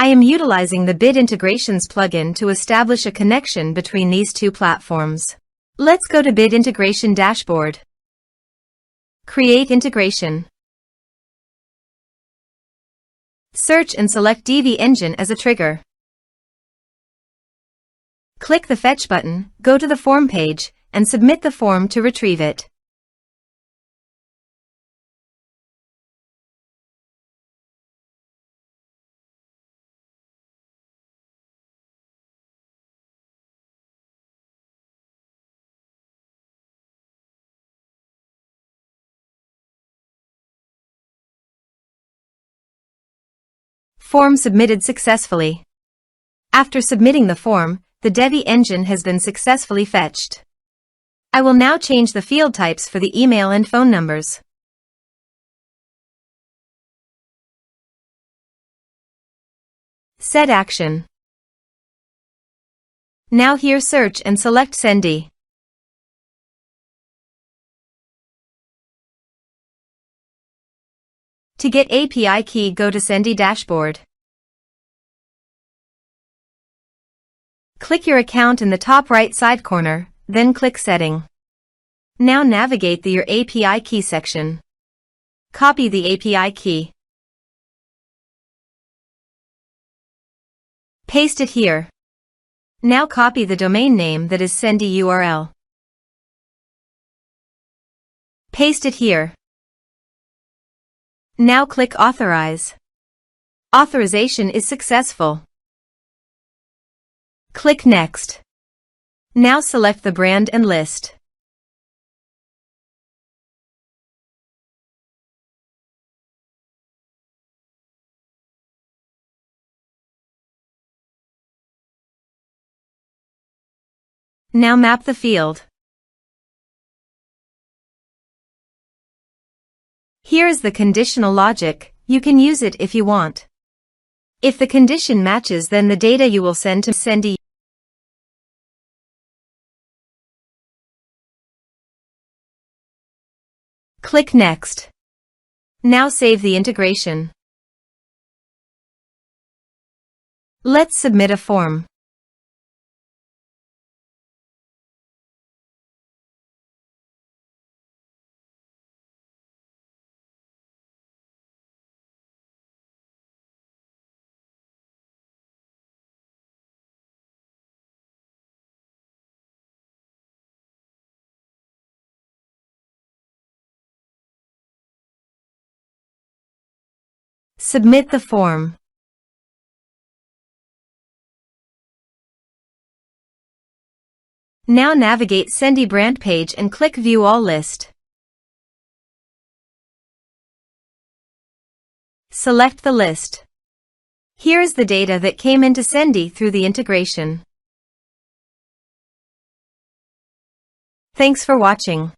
I am utilizing the Bid Integrations plugin to establish a connection between these two platforms. Let's go to Bid Integration Dashboard. Create integration. Search and select Divi Engine as a trigger. Click the Fetch button, go to the form page, and submit the form to retrieve it. Form submitted successfully. After submitting the form, the Divi engine has been successfully fetched. I will now change the field types for the email and phone numbers. Set action. Now here search and select Sendy. To get API key, go to Sendy dashboard. Click your account in the top right side corner, then click Setting. Now navigate to your API key section. Copy the API key. Paste it here. Now copy the domain name that is Sendy URL. Paste it here. Now click Authorize. Authorization is successful. Click Next. Now select the brand and list. Now map the field. Here is the conditional logic. You can use it if you want. If the condition matches, then the data you will send to Sendy. Click Next. Now save the integration. Let's submit a form. Submit the form. Now navigate Sendy brand page and click View All List. Select the list. Here is the data that came into Sendy through the integration. Thanks for watching.